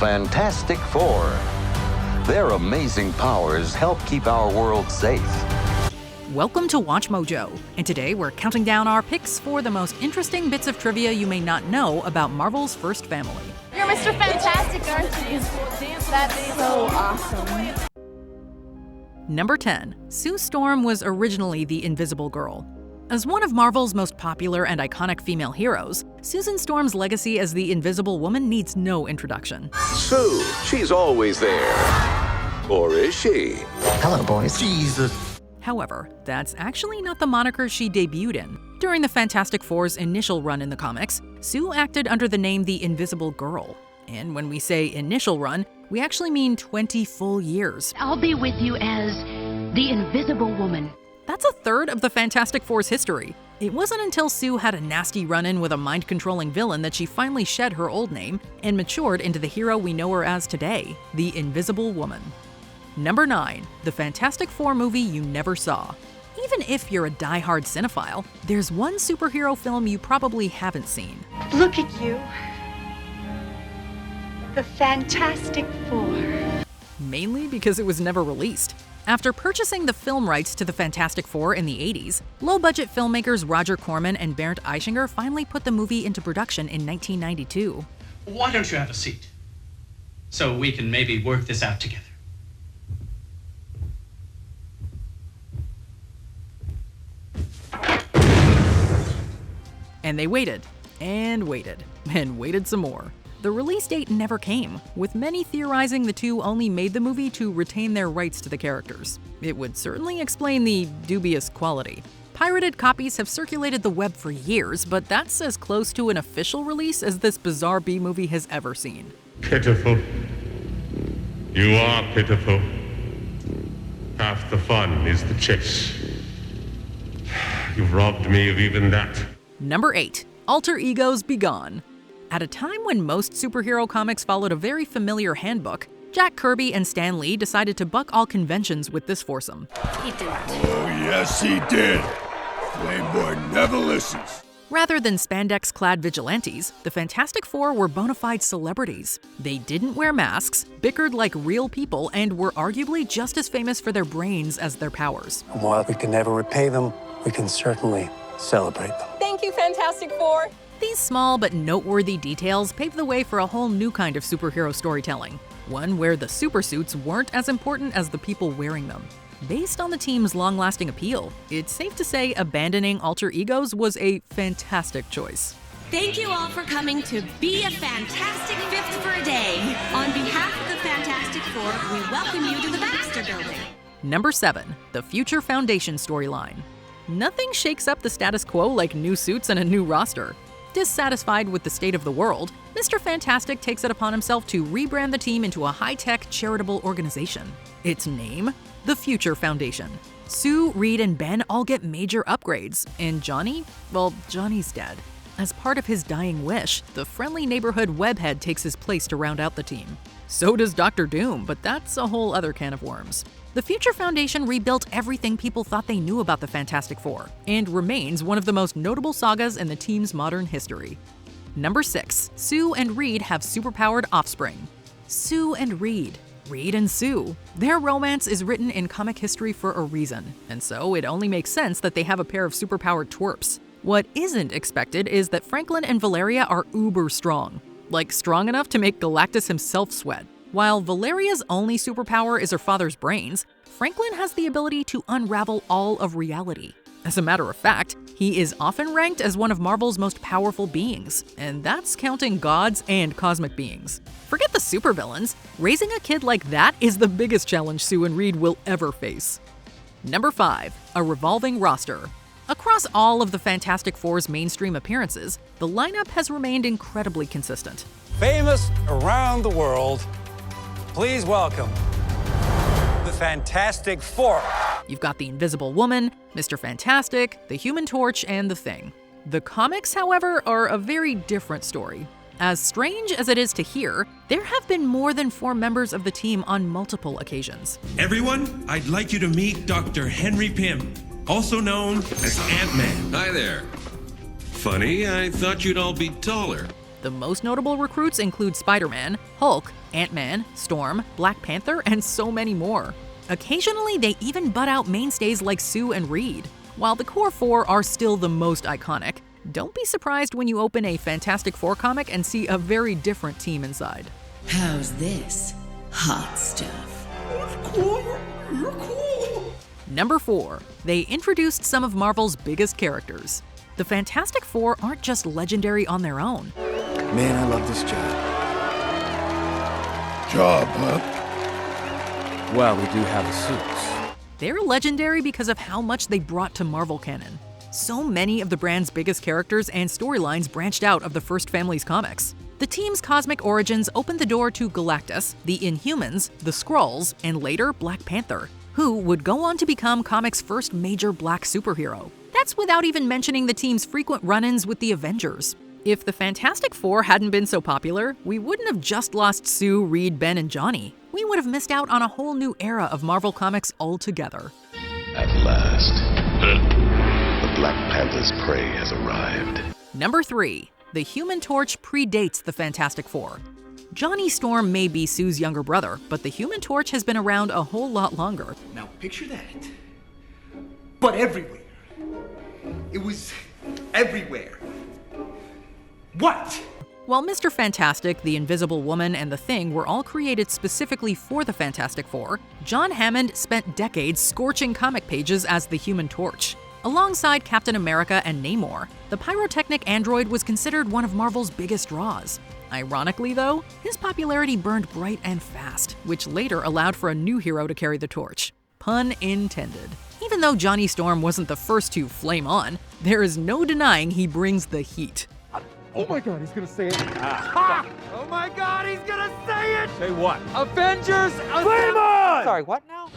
Fantastic Four. Their amazing powers help keep our world safe. Welcome to Watch Mojo, and today we're counting down our picks for the most interesting bits of trivia you may not know about Marvel's first family. You're Mr. Fantastic, aren't you? That's so awesome. Number 10. Sue Storm was originally the Invisible Girl. As one of Marvel's most popular and iconic female heroes, Susan Storm's legacy as the Invisible Woman needs no introduction. Sue, she's always there. Or is she? Hello, boys. Jesus. However, that's actually not the moniker she debuted in. During the Fantastic Four's initial run in the comics, Sue acted under the name the Invisible Girl. And when we say initial run, we actually mean 20 full years. I'll be with you as the Invisible Woman. That's a third of the Fantastic Four's history. It wasn't until Sue had a nasty run-in with a mind-controlling villain that she finally shed her old name and matured into the hero we know her as today, the Invisible Woman. Number 9. The Fantastic Four movie you never saw. Even if you're a die-hard cinephile, there's one superhero film you probably haven't seen. Look at you. The Fantastic Four. Mainly because it was never released. After purchasing the film rights to the Fantastic Four in the 80s, low-budget filmmakers Roger Corman and Bernd Eichinger finally put the movie into production in 1992. Why don't you have a seat? So we can maybe work this out together. And they waited, and waited, and waited some more. The release date never came, with many theorizing the two only made the movie to retain their rights to the characters. It would certainly explain the dubious quality. Pirated copies have circulated the web for years, but that's as close to an official release as this bizarre B-movie has ever seen. Pitiful. You are pitiful. Half the fun is the chase. You've robbed me of even that. Number 8. Alter Egos Begone. At a time when most superhero comics followed a very familiar handbook, Jack Kirby and Stan Lee decided to buck all conventions with this foursome. He did. Oh, yes, he did. Playboy never listens. Rather than spandex-clad vigilantes, the Fantastic Four were bona fide celebrities. They didn't wear masks, bickered like real people, and were arguably just as famous for their brains as their powers. And while we can never repay them, we can certainly celebrate them. Thank you, Fantastic Four. These small but noteworthy details paved the way for a whole new kind of superhero storytelling, one where the supersuits weren't as important as the people wearing them. Based on the team's long-lasting appeal, it's safe to say abandoning alter egos was a fantastic choice. Thank you all for coming to Be a Fantastic Fifth for a Day. On behalf of the Fantastic Four, we welcome you to the Baxter Building. Number 7. The Future Foundation storyline. Nothing shakes up the status quo like new suits and a new roster. Dissatisfied with the state of the world, Mr. Fantastic takes it upon himself to rebrand the team into a high-tech charitable organization. Its name? The Future Foundation. Sue, Reed, and Ben all get major upgrades, and Johnny? Well, Johnny's dead. As part of his dying wish, the friendly neighborhood webhead takes his place to round out the team. So does Dr. Doom, but that's a whole other can of worms. The Future Foundation rebuilt everything people thought they knew about the Fantastic Four, and remains one of the most notable sagas in the team's modern history. Number 6. Sue and Reed have superpowered offspring. Sue and Reed. Reed and Sue. Their romance is written in comic history for a reason, and so it only makes sense that they have a pair of superpowered twerps. What isn't expected is that Franklin and Valeria are uber strong, like strong enough to make Galactus himself sweat. While Valeria's only superpower is her father's brains, Franklin has the ability to unravel all of reality. As a matter of fact, he is often ranked as one of Marvel's most powerful beings, and that's counting gods and cosmic beings. Forget the supervillains, raising a kid like that is the biggest challenge Sue and Reed will ever face. Number 5. A revolving roster. Across all of the Fantastic Four's mainstream appearances, the lineup has remained incredibly consistent. Famous around the world, please welcome the Fantastic Four. You've got the Invisible Woman, Mr. Fantastic, the Human Torch, and the Thing. The comics, however, are a very different story. As strange as it is to hear, there have been more than 4 members of the team on multiple occasions. Everyone, I'd like you to meet Dr. Henry Pym, also known as Ant-Man. Hi there. Funny, I thought you'd all be taller. The most notable recruits include Spider-Man, Hulk, Ant-Man, Storm, Black Panther, and so many more. Occasionally, they even butt out mainstays like Sue and Reed. While the core four are still the most iconic, don't be surprised when you open a Fantastic Four comic and see a very different team inside. How's this? Hot stuff. You're cool. Number 4. They introduced some of Marvel's biggest characters. The Fantastic Four aren't just legendary on their own. Man, I love this job. Job, huh? Well, we do have the suits. They're legendary because of how much they brought to Marvel canon. So many of the brand's biggest characters and storylines branched out of the first family's comics. The team's cosmic origins opened the door to Galactus, the Inhumans, the Skrulls, and later Black Panther, who would go on to become comics' first major black superhero. That's without even mentioning the team's frequent run-ins with the Avengers. If the Fantastic Four hadn't been so popular, we wouldn't have just lost Sue, Reed, Ben, and Johnny. We would have missed out on a whole new era of Marvel Comics altogether. At last, the Black Panther's prey has arrived. Number 3. The Human Torch predates the Fantastic Four. Johnny Storm may be Sue's younger brother, but the Human Torch has been around a whole lot longer. Now picture that. But everywhere. It was everywhere. What? While Mr. Fantastic, the Invisible Woman, and the Thing were all created specifically for the Fantastic Four, John Hammond spent decades scorching comic pages as the Human Torch. Alongside Captain America and Namor, the pyrotechnic android was considered one of Marvel's biggest draws. Ironically, though, his popularity burned bright and fast, which later allowed for a new hero to carry the torch. Pun intended. Even though Johnny Storm wasn't the first to flame on, there is no denying he brings the heat. Oh my god, he's gonna say it. Oh my god, he's gonna say it! Say what? Avengers! Flame on! Sorry, what now?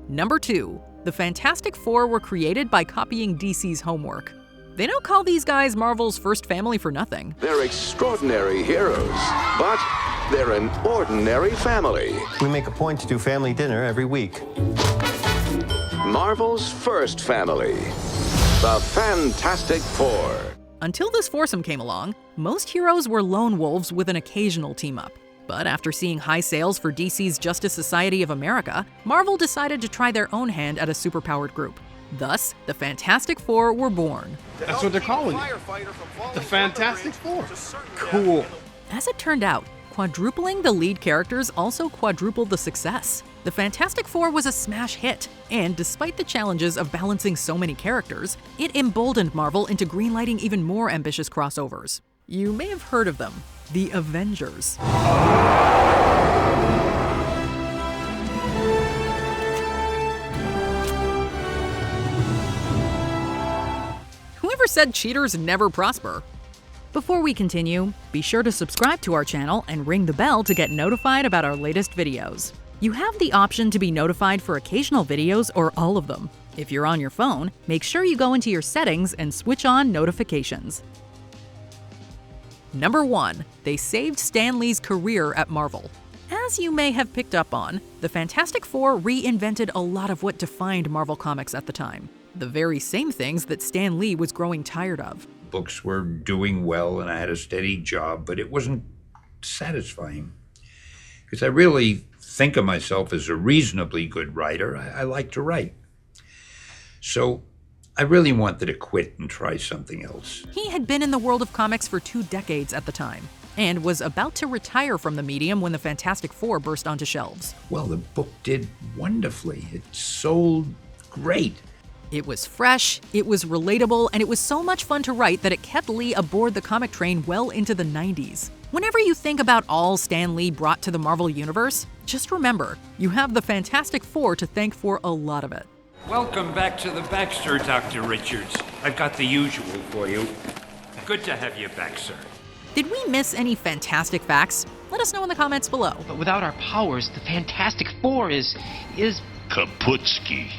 Number 2. The Fantastic Four were created by copying DC's homework. They don't call these guys Marvel's first family for nothing. They're extraordinary heroes, but they're an ordinary family. We make a point to do family dinner every week. Marvel's first family, the Fantastic Four. Until this foursome came along, most heroes were lone wolves with an occasional team-up. But after seeing high sales for DC's Justice Society of America, Marvel decided to try their own hand at a superpowered group. Thus, the Fantastic Four were born. That's what they're calling it. The Fantastic Four. Cool. As it turned out, quadrupling the lead characters also quadrupled the success. The Fantastic Four was a smash hit, and despite the challenges of balancing so many characters, it emboldened Marvel into greenlighting even more ambitious crossovers. You may have heard of them, the Avengers. Whoever said cheaters never prosper? Before we continue, be sure to subscribe to our channel and ring the bell to get notified about our latest videos. You have the option to be notified for occasional videos or all of them. If you're on your phone, make sure you go into your settings and switch on notifications. Number 1. They saved Stan Lee's career at Marvel. As you may have picked up on, the Fantastic Four reinvented a lot of what defined Marvel Comics at the time. The very same things that Stan Lee was growing tired of. Books were doing well and I had a steady job, but it wasn't satisfying. Because I really think of myself as a reasonably good writer. I like to write. So I really wanted to quit and try something else. He had been in the world of comics for 2 decades at the time, and was about to retire from the medium when the Fantastic Four burst onto shelves. Well, the book did wonderfully. It sold great. It was fresh, it was relatable, and it was so much fun to write that it kept Lee aboard the comic train well into the 90s. Whenever you think about all Stan Lee brought to the Marvel Universe, just remember, you have the Fantastic Four to thank for a lot of it. Welcome back to the Baxter, Dr. Richards. I've got the usual for you. Good to have you back, sir. Did we miss any fantastic facts? Let us know in the comments below. But without our powers, the Fantastic Four is... Kaputski.